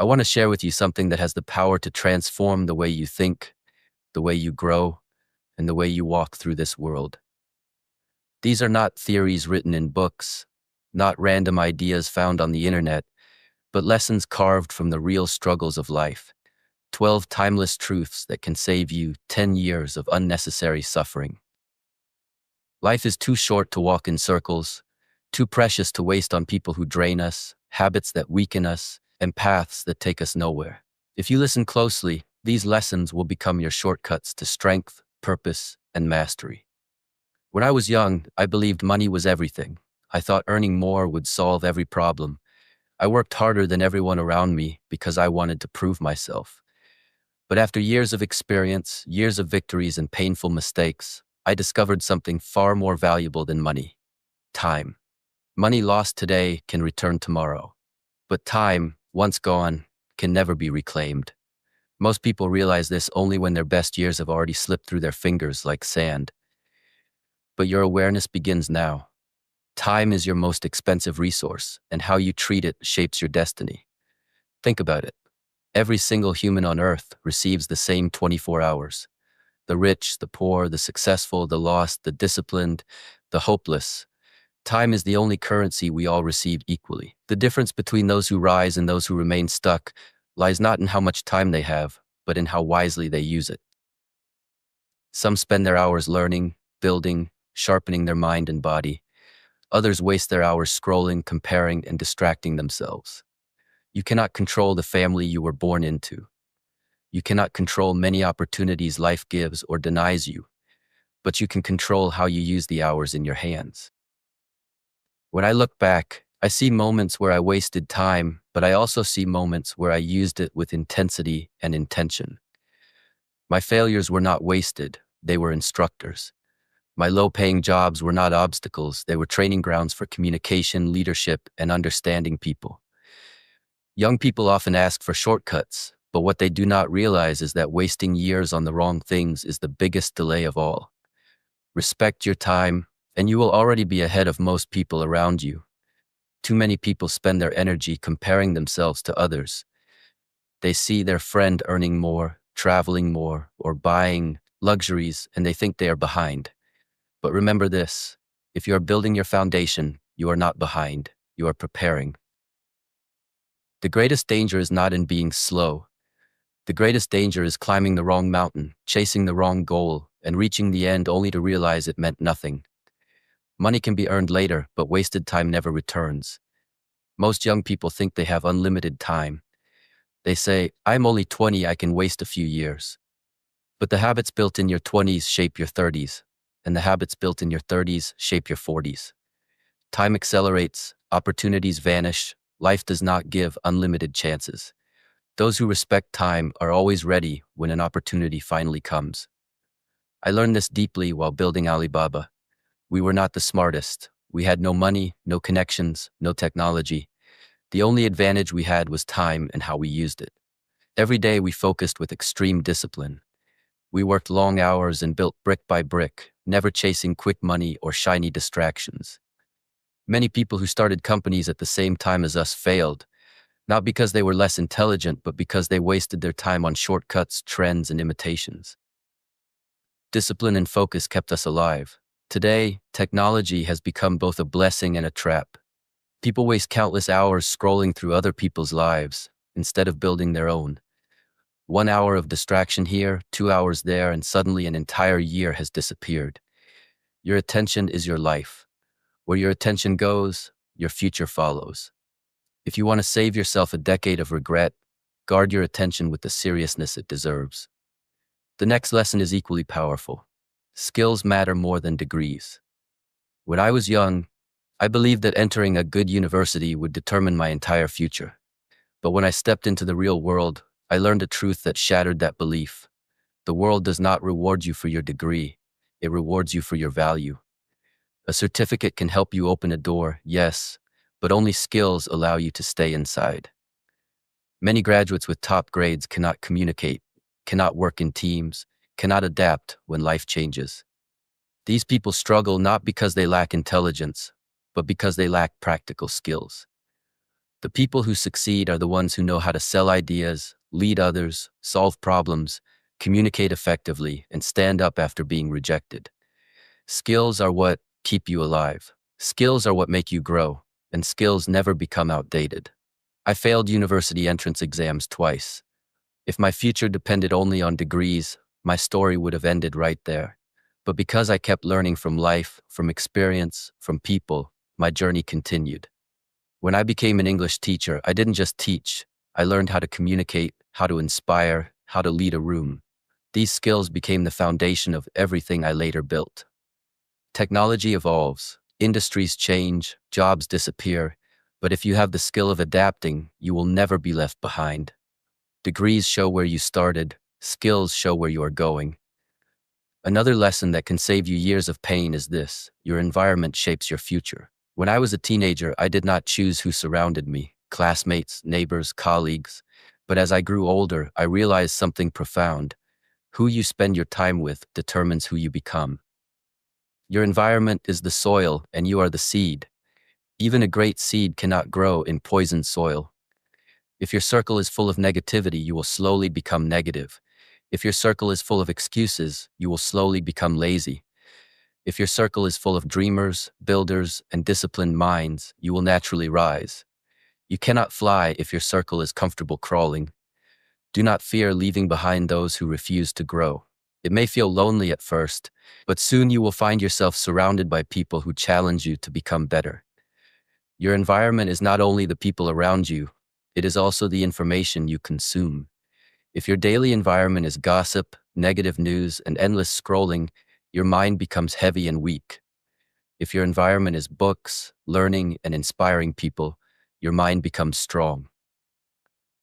I want to share with you something that has the power to transform the way you think, the way you grow, and the way you walk through this world. These are not theories written in books, not random ideas found on the internet, but lessons carved from the real struggles of life. 12 timeless truths that can save you 10 years of unnecessary suffering. Life is too short to walk in circles, too precious to waste on people who drain us, habits that weaken us, and paths that take us nowhere. If you listen closely, these lessons will become your shortcuts to strength, purpose, and mastery. When I was young, I believed money was everything. I thought earning more would solve every problem. I worked harder than everyone around me because I wanted to prove myself. But after years of experience, years of victories and painful mistakes, I discovered something far more valuable than money: time. Money lost today can return tomorrow. But time, once gone, can never be reclaimed. Most people realize this only when their best years have already slipped through their fingers like sand. But your awareness begins now. Time is your most expensive resource, and how you treat it shapes your destiny. Think about it. Every single human on Earth receives the same 24 hours. The rich, the poor, the successful, the lost, the disciplined, the hopeless. Time is the only currency we all receive equally. The difference between those who rise and those who remain stuck lies not in how much time they have, but in how wisely they use it. Some spend their hours learning, building, sharpening their mind and body. Others waste their hours scrolling, comparing, and distracting themselves. You cannot control the family you were born into. You cannot control many opportunities life gives or denies you, but you can control how you use the hours in your hands. When I look back, I see moments where I wasted time, but I also see moments where I used it with intensity and intention. My failures were not wasted, they were instructors. My low-paying jobs were not obstacles, they were training grounds for communication, leadership, and understanding people. Young people often ask for shortcuts, but what they do not realize is that wasting years on the wrong things is the biggest delay of all. Respect your time, and you will already be ahead of most people around you. Too many people spend their energy comparing themselves to others. They see their friend earning more, traveling more, or buying luxuries, and they think they are behind. But remember this: if you are building your foundation, you are not behind, you are preparing. The greatest danger is not in being slow. The greatest danger is climbing the wrong mountain, chasing the wrong goal, and reaching the end only to realize it meant nothing. Money can be earned later, but wasted time never returns. Most young people think they have unlimited time. They say, "I'm only 20, I can waste a few years." But the habits built in your 20s shape your 30s, and the habits built in your 30s shape your 40s. Time accelerates, opportunities vanish, life does not give unlimited chances. Those who respect time are always ready when an opportunity finally comes. I learned this deeply while building Alibaba. We were not the smartest. We had no money, no connections, no technology. The only advantage we had was time and how we used it. Every day we focused with extreme discipline. We worked long hours and built brick by brick, never chasing quick money or shiny distractions. Many people who started companies at the same time as us failed, not because they were less intelligent, but because they wasted their time on shortcuts, trends, and imitations. Discipline and focus kept us alive. Today, technology has become both a blessing and a trap. People waste countless hours scrolling through other people's lives instead of building their own. 1 hour of distraction here, 2 hours there, and suddenly an entire year has disappeared. Your attention is your life. Where your attention goes, your future follows. If you want to save yourself a decade of regret, guard your attention with the seriousness it deserves. The next lesson is equally powerful. Skills matter more than degrees. When I was young, I believed that entering a good university would determine my entire future. But when I stepped into the real world, I learned a truth that shattered that belief. The world does not reward you for your degree, it rewards you for your value. A certificate can help you open a door, yes, but only skills allow you to stay inside. Many graduates with top grades cannot communicate, cannot work in teams, cannot adapt when life changes. These people struggle not because they lack intelligence, but because they lack practical skills. The people who succeed are the ones who know how to sell ideas, lead others, solve problems, communicate effectively, and stand up after being rejected. Skills are what keep you alive. Skills are what make you grow, and skills never become outdated. I failed university entrance exams twice. If my future depended only on degrees, my story would have ended right there. But because I kept learning from life, from experience, from people, my journey continued. When I became an English teacher, I didn't just teach. I learned how to communicate, how to inspire, how to lead a room. These skills became the foundation of everything I later built. Technology evolves, industries change, jobs disappear, but if you have the skill of adapting, you will never be left behind. Degrees show where you started, skills show where you are going. Another lesson that can save you years of pain is this: your environment shapes your future. When I was a teenager, I did not choose who surrounded me, classmates, neighbors, colleagues. But as I grew older, I realized something profound. Who you spend your time with determines who you become. Your environment is the soil, and you are the seed. Even a great seed cannot grow in poisoned soil. If your circle is full of negativity, you will slowly become negative. If your circle is full of excuses, you will slowly become lazy. If your circle is full of dreamers, builders, and disciplined minds, you will naturally rise. You cannot fly if your circle is comfortable crawling. Do not fear leaving behind those who refuse to grow. It may feel lonely at first, but soon you will find yourself surrounded by people who challenge you to become better. Your environment is not only the people around you, it is also the information you consume. If your daily environment is gossip, negative news, and endless scrolling, your mind becomes heavy and weak. If your environment is books, learning, and inspiring people, your mind becomes strong.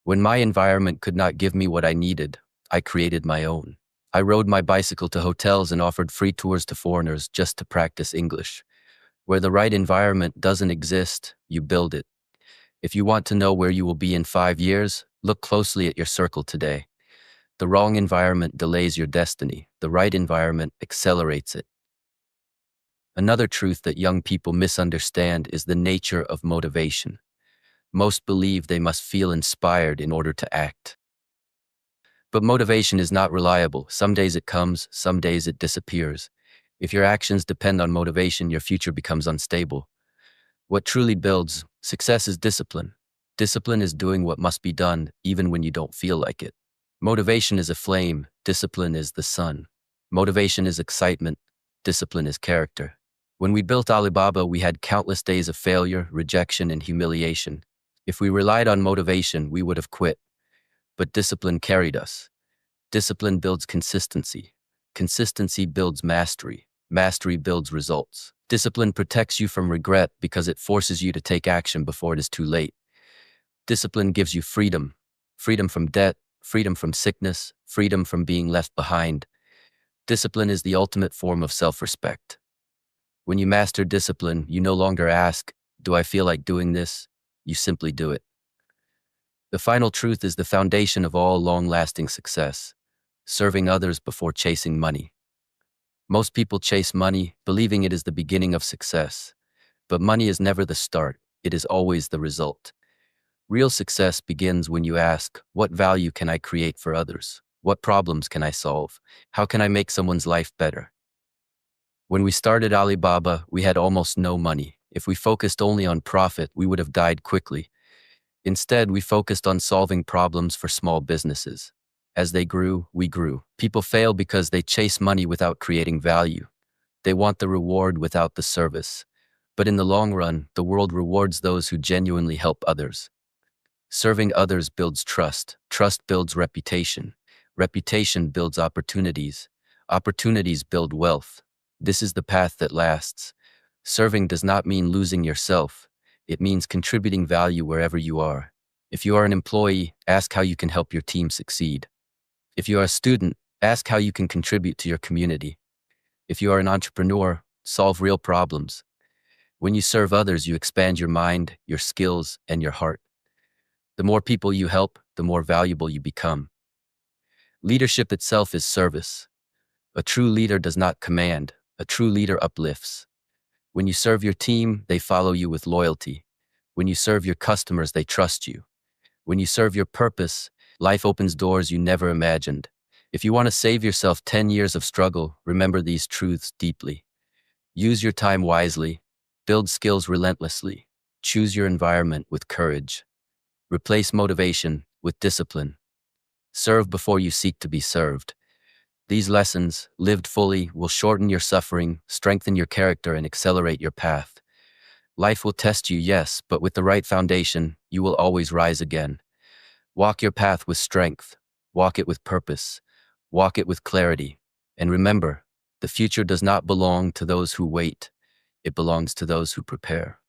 When my environment could not give me what I needed, I created my own. I rode my bicycle to hotels and offered free tours to foreigners just to practice English. Where the right environment doesn't exist, you build it. If you want to know where you will be in 5 years, look closely at your circle today. The wrong environment delays your destiny. The right environment accelerates it. Another truth that young people misunderstand is the nature of motivation. Most believe they must feel inspired in order to act. But motivation is not reliable. Some days it comes, some days it disappears. If your actions depend on motivation, your future becomes unstable. What truly builds success is discipline. Discipline is doing what must be done, even when you don't feel like it. Motivation is a flame, discipline is the sun. Motivation is excitement, discipline is character. When we built Alibaba, we had countless days of failure, rejection, and humiliation. If we relied on motivation, we would have quit. But discipline carried us. Discipline builds consistency. Consistency builds mastery. Mastery builds results. Discipline protects you from regret because it forces you to take action before it is too late. Discipline gives you freedom. Freedom from debt, freedom from sickness, freedom from being left behind. Discipline is the ultimate form of self-respect. When you master discipline, you no longer ask, "Do I feel like doing this?" You simply do it. The final truth is the foundation of all long-lasting success: serving others before chasing money. Most people chase money, believing it is the beginning of success. But money is never the start, it is always the result. Real success begins when you ask, what value can I create for others? What problems can I solve? How can I make someone's life better? When we started Alibaba, we had almost no money. If we focused only on profit, we would have died quickly. Instead, we focused on solving problems for small businesses. As they grew, we grew. People fail because they chase money without creating value. They want the reward without the service. But in the long run, the world rewards those who genuinely help others. Serving others builds trust. Trust builds reputation. Reputation builds opportunities. Opportunities build wealth. This is the path that lasts. Serving does not mean losing yourself. It means contributing value wherever you are. If you are an employee, ask how you can help your team succeed. If you are a student, ask how you can contribute to your community. If you are an entrepreneur, solve real problems. When you serve others, you expand your mind, your skills, and your heart. The more people you help, the more valuable you become. Leadership itself is service. A true leader does not command. A true leader uplifts. When you serve your team, they follow you with loyalty. When you serve your customers, they trust you. When you serve your purpose, life opens doors you never imagined. If you want to save yourself 10 years of struggle, remember these truths deeply. Use your time wisely. Build skills relentlessly. Choose your environment with courage. Replace motivation with discipline. Serve before you seek to be served. These lessons, lived fully, will shorten your suffering, strengthen your character, and accelerate your path. Life will test you, yes, but with the right foundation, you will always rise again. Walk your path with strength. Walk it with purpose. Walk it with clarity. And remember, the future does not belong to those who wait. It belongs to those who prepare.